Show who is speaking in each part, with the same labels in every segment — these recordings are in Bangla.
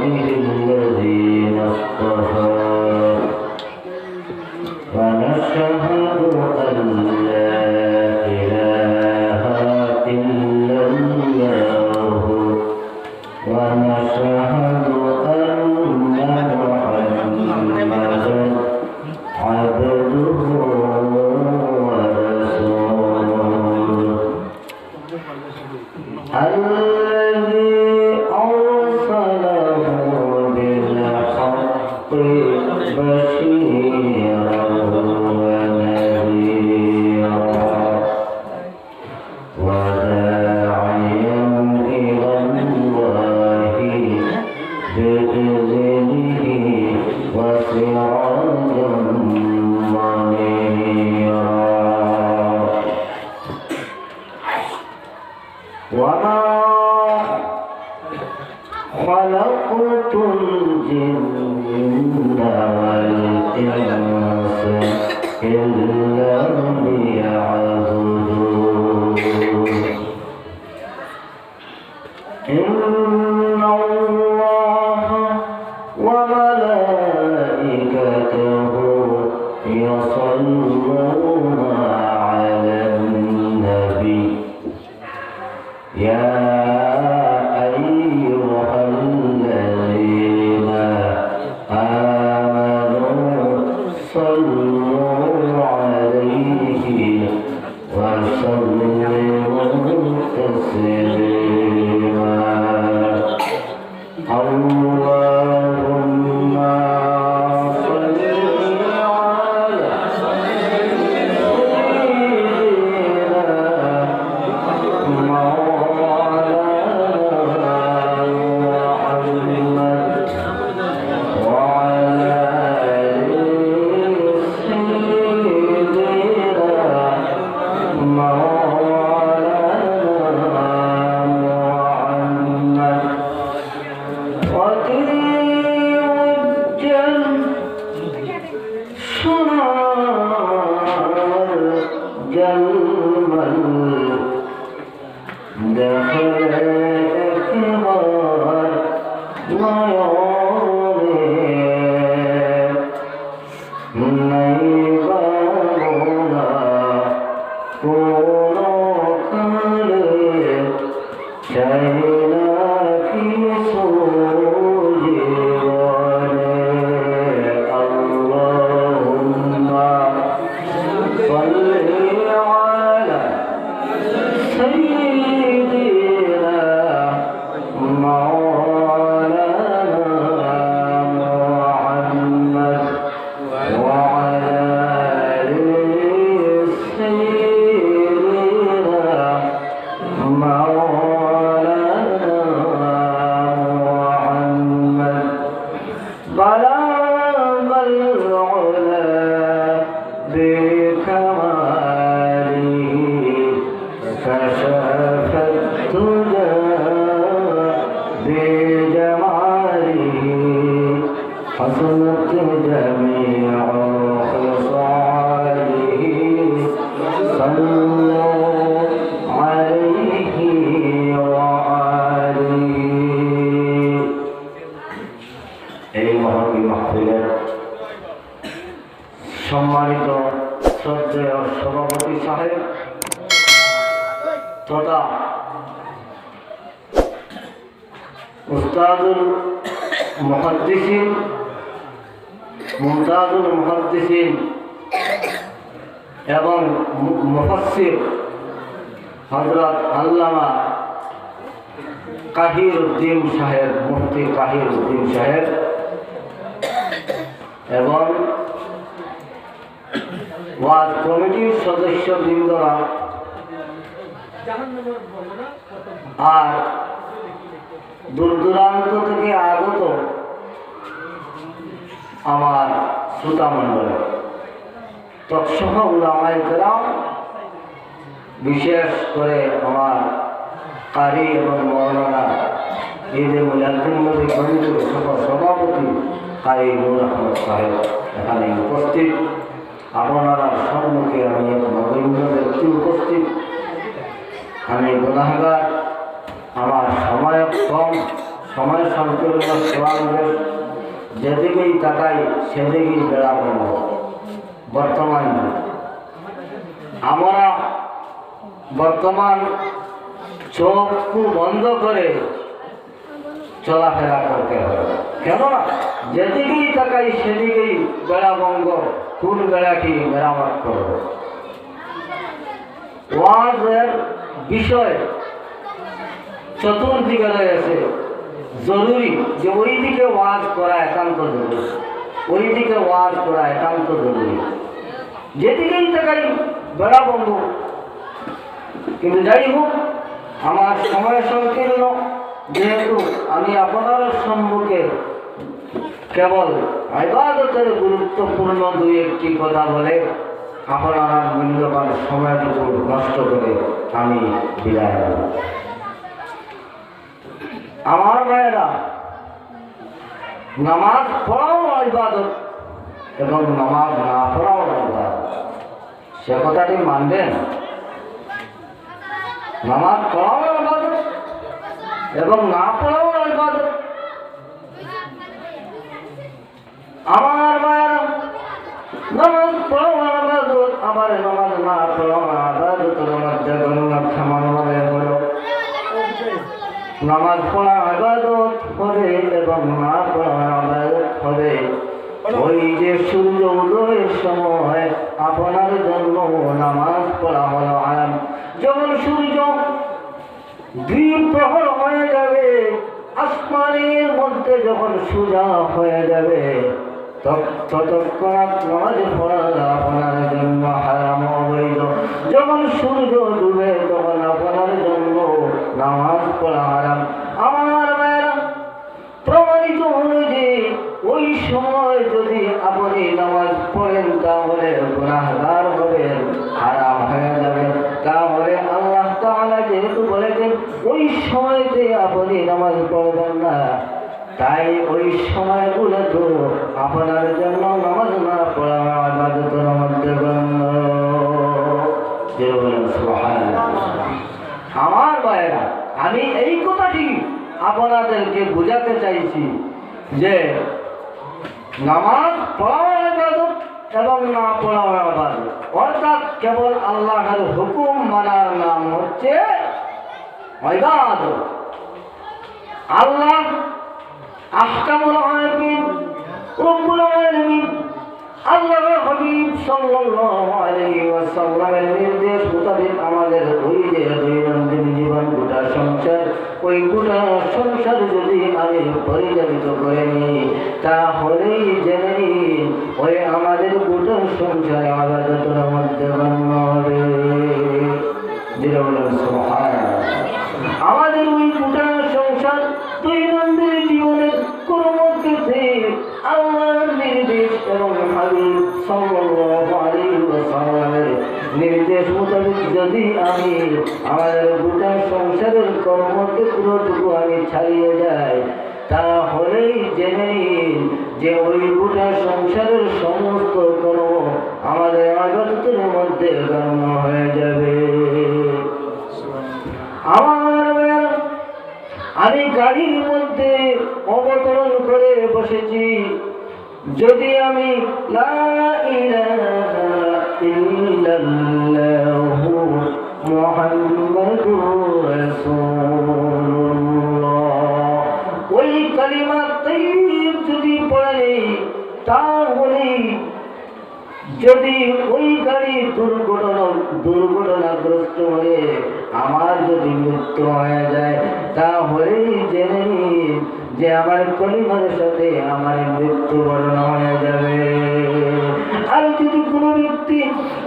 Speaker 1: عباده الذين اصطفى ونشهد أن لا إله إلا الله ونشهد أن محمدا عبده ورسوله الذي أرسله بالحق بشيرا ونذيرا وداعيا إلى الله بإذنه وسراجا منيرا وما خلقت الجن والإنس إلا ليعبدون إن الله وملائكته يصلون على النبي يا أيها الذين آمنوا صلوا عليه وسلموا تسليما اللهم صل على سيدنا حسنت جميع خصاله صلوا عليه وآله এই মহাবী মাহফিলের সম্মানিত শ্রদ্ধেয় সভাপতি সাহেব তথা উস্তাদুল মুহাদ্দিসিন মুমতাজুল মুহাদ্দিসিন এবং মুফাসসির হযরত আল্লামা কাহিরউদ্দিন সাহেব, মুফতি কাহিরউদ্দিন সাহেব এবং ওয়াজ কমিটির সদস্যবৃন্দরা আর দূর দূরান্ত থেকে আগত আমার শ্রোতা মণ্ডল তৎসহ উলামায়ে কেরাম, বিশেষ করে আমার কারি এবং মৌলানা ঈদে মিলাদুন নবী কমিটির সভাপতি কারি নূর আহমদ সাহেব এখানে উপস্থিত। আপনারা সম্মুখে আমি এক নগণ্য ব্যক্তি উপস্থিত। আমি গুনাহগার, আমার সময় কম, সময় সংকীর্ণ সেবাঙ্গের যেদিকেই তাকাই সেদিকেই বেড়া বন্ধ। বর্তমান আমরা বর্তমান চোখ বন্ধ করে চলাফেরা করতে হবে, কেননা যেদিকেই তাকাই সেদিকেই বেড়া বঙ্গ, কোন বেড়াটি মেরামত করব। ওয়াজের বিষয় চতুর্দিকে রয়েছে, জরুরি যে ওই দিকে ওয়াজ করা একান্ত জরুরি, ওই দিকে ওয়াজ করা একান্ত জরুরি, যেদিকেই তাকাই বেড়া বঙ্গ। কিন্তু যাই হোক, আমার সময় সংকীর্ণ, যেহেতু আমি আপনার সম্মুখে কেবল ইবাদতের গুরুত্বপূর্ণ দুই একটি কথা বলে আপনার মূল্যবান সময়টুকু নষ্ট করে আমি বিদায় নেব। আমার ভাইয়েরা, নামাজ পড়াও ইবাদত এবং নামাজ না পড়াও ইবাদত, সে কথাটি মানবেন। নামাজ পড়াও ইবাদত এবং না পড়াও ইবাদত। আমার ভাইয়েরা, নামাজ পড়াও ইবাদত, আবার নামাজ না পড়াও ইবাদতের মধ্যে গণনা মনে হলো। নামাজ পড়া ইবাদত হবে এবং না পড়া ইবাদত হবে। ওই যে সূর্য উদয়ের সময় আপনার জন্য নামাজ পড়া হলো আরাম। যখন সূর্য দুই প্রহর হয়ে যাবে, আসমানের মধ্যে যখন সোজা হয়ে যাবে, ততক্ষণ নামাজ পড়া আপনার জন্য হারাম অবৈধ। যখন সূর্য ডুবে তখন আপনার জন্য নামাজ পড়া হারাম। আমার ভাইয়েরা, প্রমাণিত হলো যে ওই সময় যদি আপনি নামাজ পড়েন তাহলে গুনাহগার হবেন, হারাম হয়ে যাবে। তাহলে আল্লাহ তাআলা যেহেতু বলেছেন ওই সময়তে আপনি নামাজ পড়বেন না, তাই ওই সময়গুলো তো আপনার জন্য নামাজ না পড়া ইবাদতের মধ্যে গণ্য। সুবহানাল্লাহ। আমার ভাইয়েরা, আমি এই কথাটি আপনাদেরকে বোঝাতে চাইছি যে নামাজ পড়া ইবাদত এবং না পড়া ইবাদত, অর্থাৎ কেবল আল্লাহর হুকুম মানার নাম হচ্ছে ইবাদত। আল্লাহ আহকামুল হাকিম রব্বুল আলামিন আল্লাহর হাবিব সাল্লাল্লাহু আলাইহি ওয়াসাল্লামের নির্দেশ মোতাবেক আমাদের ওই যে দৈনন্দিন জীবন গোটা সংসার, ওই গোটা সংসার যদি আমি পরিচালিত করে নিই তাহলেই জেনে নিন ওই আমাদের গোটা সংসারে ইবাদতের মধ্যে গণ্য হবে। আমাদের ওই গোটা সংসার দৈনন্দিন জীবনের কর্মক্ষেত্রে আল্লাহর নির্দেশ এবং হাবিব সাল্লাল্লাহু আলাইহি ওয়াসাল্লামের নির্দেশ মোতাবেক যদি আমি আমাদের গোটা সংসারের কর্মক্ষেত্রটুকু আমি ছাড়িয়ে যাই তাহলেই জেনে নিন যে ওই গোটা সংসারের সমস্ত কর্ম আমাদের ইবাদতের মধ্যে গণ্য হয়ে যাবে। আমি গাড়ির মধ্যে অবতরণ করে বসেছি, যদি আমি লা ইলাহা ইল্লাল্লাহু মুহাম্মাদুর রাসূলুল্লাহ ওই কালিমা তাইয়্যিব যদি পড়ে তাহলে যদি ওই গাড়ি দুর্ঘটনাগ্রস্ত হয়ে আমার যদি মৃত্যু হয়ে যায় তাহলে জেনে নিন যে আমার কলিমার সাথে আমার মৃত্যুবরণ হয়ে যাবে। আর যদি কোনো ব্যক্তি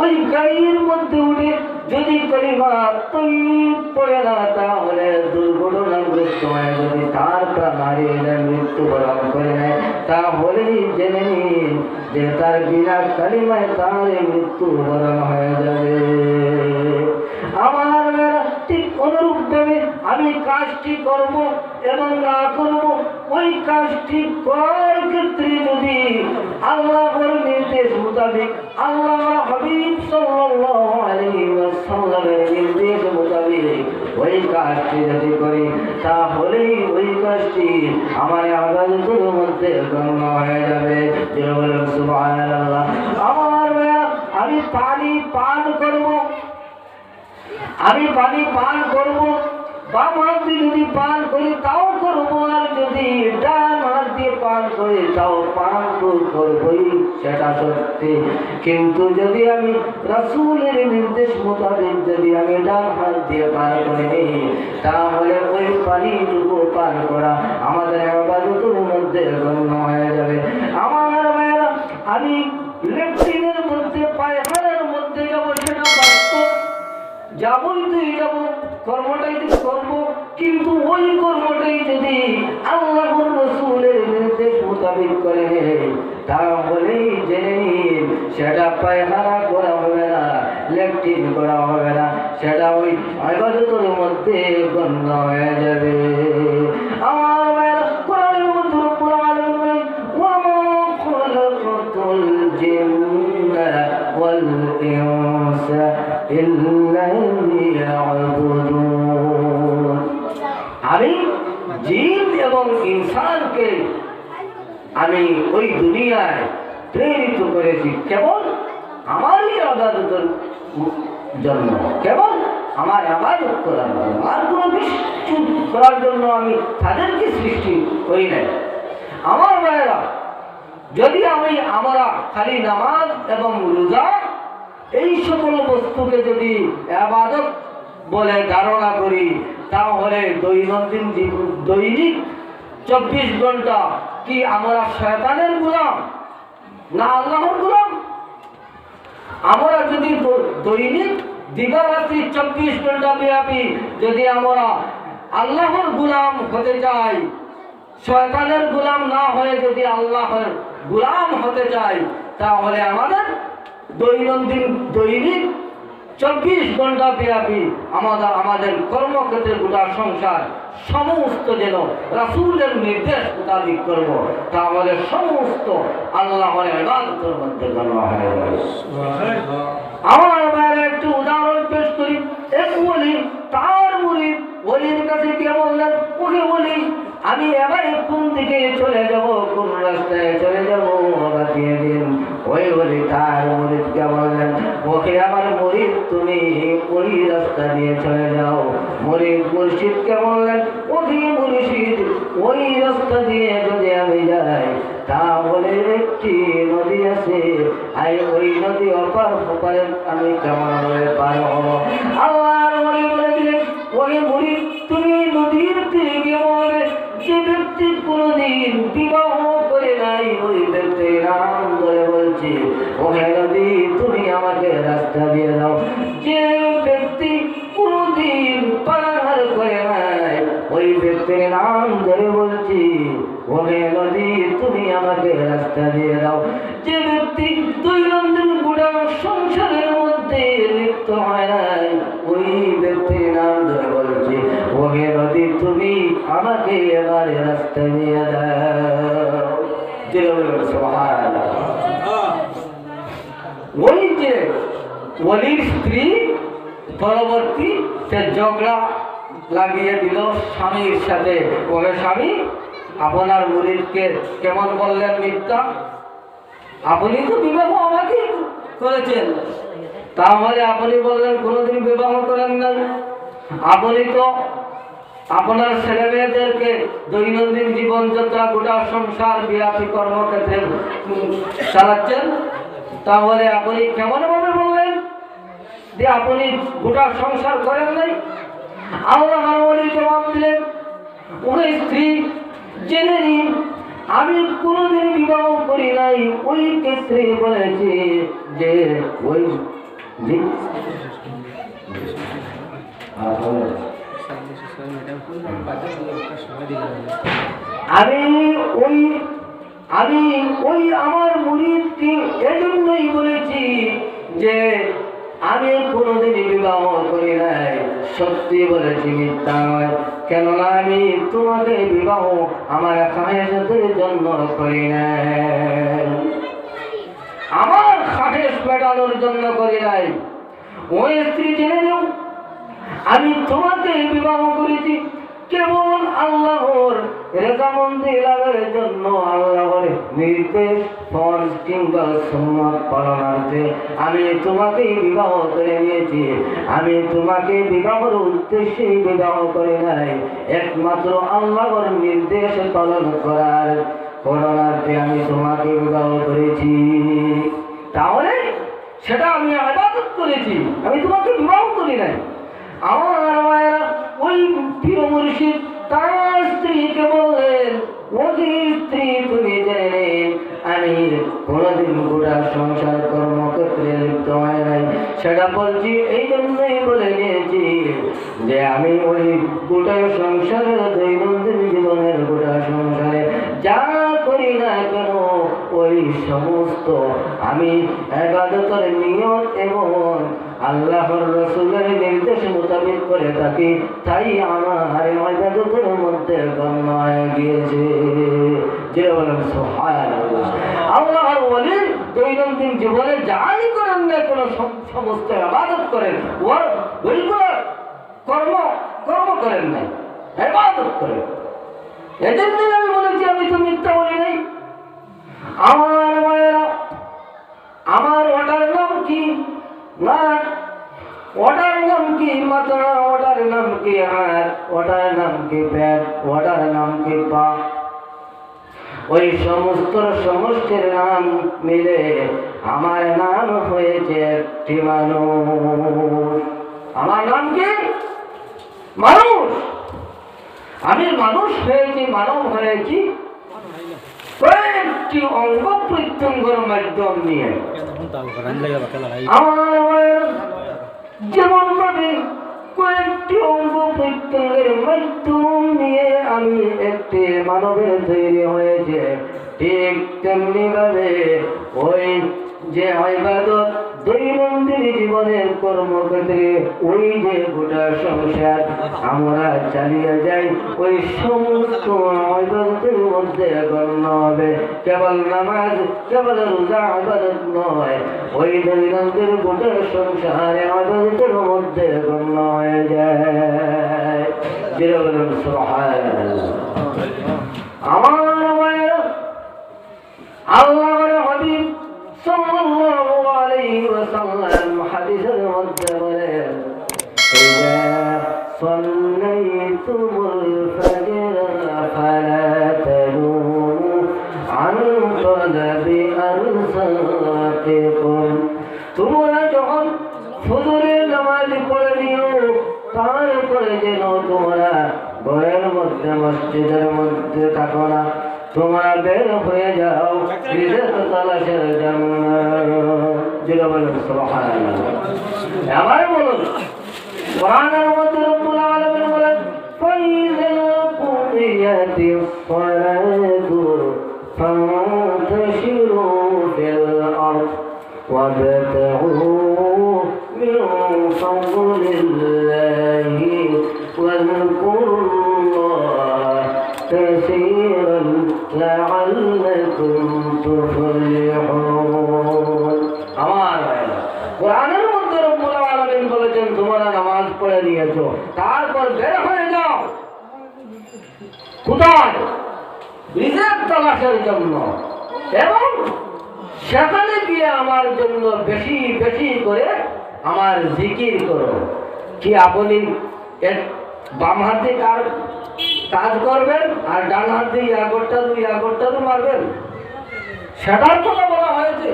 Speaker 1: ওই গাড়ির মধ্যে উঠে যদি কলিমা তাইয়্যিব পড়ে না তাহলে দুর্ঘটনাগ্রস্ত হয়ে যদি তার প্রাণ হারিয়ে যায়, মৃত্যুবরণ করে নেয়, তাহলেই জেনে নিন যে তার বিনা কালিমায় তার মৃত্যুবরণ হয়ে যাবে। আমার ঠিক অনুরূপভাবে আমি কাজটি করব এবং না করব, ওই কাজটি করার ক্ষেত্রে যদি আল্লাহর নির্দেশ মোতাবেক আল্লাহর হাবিব সাল্লাল্লাহু আলাইহি ওয়াসাল্লামের নির্দেশ মোতাবেক ওই কাজটি যদি করি তাহলেই ওই কাজটি আমার ইবাদতের মধ্যে গণ্য হয়ে যাবে। সুবহানাল্লাহ। আমার ভাইয়া, আমি পানি পান করব, আমি পানি পান করব, বাম হাত দিয়ে যদি পান করি তাও করবো, আর যদি ডান হাত দিয়ে পান করি তাও পান করবই, সেটা সত্যি। কিন্তু যদি আমি রাসূলের নির্দেশ মোতাবেক যদি আমি ডান হাত দিয়ে পান করি তাহলে ওই পানিটুকু পান করা আমাদের ইবাদতের মধ্যে গণ্য হয়ে যাবে। আমার ভাইয়েরা, আমি লেট্রিনের মধ্যে পায়খানার মধ্যে যাবো, সেটা বাস্তব, যাবই তো যাবো, কর্মটাই তো করবো, কিন্তু ওই কর্মটাই যদি আল্লাহর রাসূলের নির্দেশ মোতাবেক করে তাহলেই জেনে নিন সেটা পায়খানা করা হবে না, লেট্রিন করা হবে না, সেটা ওই ইবাদতের মধ্যে গণ্য হয়ে যাবে। আমার ভাইয়েরা, কোরআনের মধ্যে রব্বুল আলামিন বলেন, ওয়া মা খালাকাতুল জিন্না ওয়াল ইনসা ইল্লা লিয়াবুদুন। আমি জিন এবং ইনসানকে আমি ওই দুনিয়ায় প্রেরিত করেছি কেবল আমারই ইবাদতের জন্য, কেবল আমার ইবাদত করার জন্য, আর কোনো কিছু করার জন্য আমি তাদেরকে সৃষ্টি করি নাই। আমার ভাইয়েরা, যদি আমরা খালি নামাজ এবং রোজা এই সকল বস্তুকে যদি ইবাদত বলে ধারণা করি তাহলে দৈনিক 24 ঘন্টা কি আমরা শয়তানের গোলাম না আল্লাহর গোলাম? আমরা যদি দৈনিক দিবারাত্রি 24 ঘন্টা ব্যাপী যদি আমরা আল্লাহর গোলাম হতে চাই, শয়তানের গোলাম না হয়ে যদি আল্লাহর গোলাম হতে চাই, তাহলে আমাদের দৈনিক 24 ঘন্টা ব্যাপী আমাদের কর্মক্ষেত্রে গোটা সংসার সমস্ত যেন রাসূলের নির্দেশ মোতাবেক করব, তাহলে সমস্ত আল্লাহর ইবাদতের মধ্যে গণ্য হয়ে যাবে। আমার ভাইয়েরা, একটু উদাহরণ পেশ করি। এক ওলি, তার মুরিদ ওলির কাছে কে বললেন, ওকে বলি আমি এবার কোন দিকে চলে যাব, কোন রাস্তায় চলে যাব বাতিয়ে দিন। ওই বলি তার মুরিদকে বললেন, ওকে আমার মুরিদ তুমি ওই রাস্তা দিয়ে চলে যাও। মুরিদ মুর্শিদকে বললেন, ওকে মুর্শিদ ওই রাস্তা দিয়ে যদি আমি যাই তাহলে একটি নদী আছে, আর ওই নদী অপার ওপারে আমি কেমন হয়ে পার হব? আল্লাহর ওলি বলে দিলেন, ওকে মুরিদ তুমি নদীর তীরে বলবে, যে ব্যক্তি কোনদিন বিবাহ করে নাই ওই ব্যক্তির নাম ধরে বলছি, ওহে নদী তুমি আমাকে রাস্তা দিয়ে দাও। যে ব্যক্তি কোনদিন পানাহার করে নাই ওই ব্যক্তির নাম ধরে বলছি, ওহে নদী তুমি আমাকে রাস্তা দিয়ে দাও। যে ব্যক্তি দৈনন্দিন গোটা সংসারের মধ্যে লিপ্ত হয় নাই ওই ব্যক্তির নাম ধরে বলছি, ওহে নদী তুমি আমাকে এবার রাস্তা দিয়ে দাও। ওই যে ওলির স্ত্রী পরবর্তী সে ঝগড়া লাগিয়ে দিল স্বামীর সাথে, ওহে স্বামী আপনার মুরিদকে কেমন বললেন মিথ্যা, আপনি তো বিবাহ আমাকে করেছেন, তাহলে আপনি বললেন কোনোদিন বিবাহ করেন নাই, আপনি তো আপনার ছেলে মেয়েদেরকে দৈনন্দিন জীবনযাত্রা গোটা সংসার ব্যাপী কর্মক্ষেত্রে চালাচ্ছেন, তাহলে আপনি কেমন ভাবে বললেন যে আপনি গোটা সংসার করেন নাই? আল্লাহর ওলি জবাব দিলেন, ওই স্ত্রী জেনে নিন আমি কোনোদিন বিবাহ করি নাই। ওই ক্ষেত্রে বলেছি যে ওই আমি ওই আমার মুরিদকে এজন্যই বলেছি যে আমি কোনোদিন বিবাহ করি নাই, সত্যি বলেছি, মিথ্যা নয়। কেননা আমি তোমাকে বিবাহ আমার খাহেশের জন্য করি নাই, আমার খাহেশ মেটানোর জন্য করি নাই। ওই স্ত্রী জেনে নিও আমি তোমাকে বিবাহ করেছি কেবল আল্লাহর রেজামন্দি লাভের জন্য, আল্লাহর নির্দেশ ফরজ কিংবা সুন্নাত পালনার্থে আমি তোমাকে বিবাহ করে নিয়েছি। আমি তোমাকে বিবাহের উদ্দেশ্যে বিবাহ করে নাই, একমাত্র আল্লাহর নির্দেশ পালন করার করণার্থে আমি তোমাকে বিবাহ করেছি। তাহলে সেটা আমি ইবাদত করেছি, আমি তোমাকে বিবাহ করি নাই। আমার মায়েরা ওই প্রিয় মুর্শিদ তার স্ত্রীকে বললেন, ওই স্ত্রী তুমি জেনে নেন আমি কোনোদিন গোটা সংসার কর্মক্ষেত্রে লিপ্ত হয় নাই। সেটা বলছি এই জন্যই বলে নিয়েছি যে আমি ওই গোটা সংসারের দৈনন্দিন জীবনের গোটা সংসারে যা করি না কেন ওই সমস্ত আমি ইবাদতের নিয়ত এবং আল্লাহর রাসূলের নির্দেশ মোতাবেক করে থাকি, তাই আমার ইবাদতের মধ্যে গণ্য হয়ে গিয়েছে। যে বলেন সুবহানাল্লাহ। আল্লাহর ওলি দৈনন্দিন জীবনে যাই করেন না কেন সমস্ত ইবাদত করেন, ওইগুলো কর্ম করেন না, ইবাদত করেন। এজন্যই আমি বলেছি আমি তো মিথ্যা বলি নাই। আমার মায়েরা, আমার ওটার নাম কি না, ওটার নাম কি মাথা, ওটার নাম কি হাত, ওটার নাম কি পেট, ওটার নাম কি পা, ওই সমস্ত সমষ্টির নাম মিলে আমার নাম হয়েছে একটি মানুষ। আমার নাম কি মানুষ। আমি মানুষ হয়েছি, মানব হয়েছি কয়েকটি অঙ্গ প্রত্যঙ্গের মাধ্যম নিয়ে। যেমন ভাবে কয়েকটি অঙ্গ প্রত্যঙ্গের মাধ্যম নিয়ে আমি একটি মানবের তৈরি হয়েছে, ঠিক তেমনি ভাবে ওই যে ইবাদত দৈনন্দিন জীবনের কর্মক্ষেত্রে ওই যে গোটা সংসার আমরা চালিয়ে যাই, ওই সমস্ত ইবাদতের মধ্যে গণ্য হবে। কেবল নামাজ, কেবল রোজা ইবাদত নয়, ওই দৈনন্দিন গোটা সংসার ইবাদতের মধ্যে গণ্য হয়ে যায়। যেটা বলেন সুবহানাল্লাহ। আমার আল্লাহর হাবিব সাল্লাল্লাহু আলাইহি ওয়াসাল্লাম হাদিসের মধ্যে বলেন, ইযা সাল্লাইতুমুল ফাজর ফালা তানুমু আন তালাবি আরসাকিকুম, তোমরা যখন ফজরের নামাজ পড়ে নিও তারপরে যেন তোমরা ঘরের মধ্যে মসজিদের মধ্যে থাকো না, তোমরা বের হয়ে যাও রিজিক তালাশের জন্য। যেটা বলেন সুবহানাল্লাহ। আবার বলুন, কোরআনের মধ্যে রব্বুল আলামিন বলেন, ফাইযা কুদিয়াতিস সালাতু ফান্তাশিরু ফিল আরদ ওয়াবতাগু মিন ফাদলিল্লাহি ওয়াযকুরুল্লাহ কাসীরান লাআল্লাকুম তুফলিহুন। আমার কোরআনের মধ্যে রব্বুল আলামিন বলেছেন, তোমরা নামাজ পড়ে নিয়েছো তারপর বের হয়ে যাও কোথায়? রিজিক তালাশের জন্য, এবং সেখানে গিয়ে আমার জন্য বেশি বেশি করে আমার জিকির করো। কি আপনি বাম হাতে কাজ করবেন আর ডান হাত দিয়ে আগরটা মারবেন? সেটার কথা বলা হয়েছে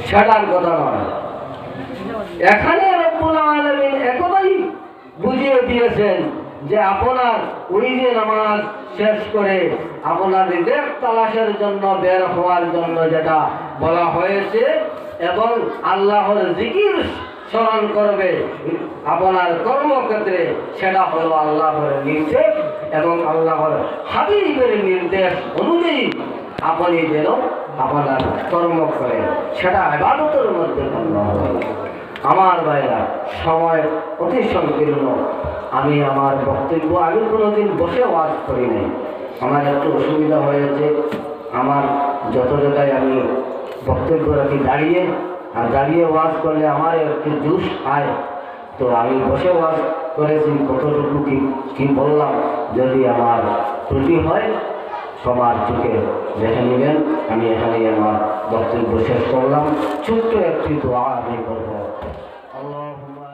Speaker 1: সেটার কথা নয়। এখানে রব্বুল আলামিন একটাই বুঝিয়ে দিয়েছেন যে আপনার ওই যে নামাজ শেষ করে আপনার রিজিক তালাশের জন্য বের হওয়ার জন্য যেটা বলা হয়েছে, এবং আল্লাহর জিকির স্মরণ করবে আপনার কর্মক্ষেত্রে, সেটা হলো আল্লাহর নির্দেশ এবং আল্লাহর হাবিবের নির্দেশ অনুযায়ী আপনি যেন আপনার কর্ম করেন, সেটা ইবাদতের মধ্যে গণ্য হবে। আমার ভাইরা, সময় অতি সংকীর্ণ। আমি আমার বক্তব্য আমি কোনোদিন বসে ওয়াজ করি নাই, আমার একটু অসুবিধা হয়েছে। আমার যত জায়গায় আমি বক্তব্য রাখি দাঁড়িয়ে, আর দাঁড়িয়ে ওয়াজ করলে আমার একটু জুস আয়, তো আমি বসে ওয়াজ করেছি, কতটুকু কি বললাম যদি আমার ত্রুটি হয় সবার চোখে দেখে নেবেন। আমি এখানেই আমার বক্তব্য শেষ করলাম। ছোট্ট একটি দোয়া আমি করবো। আল্লাহুম্মা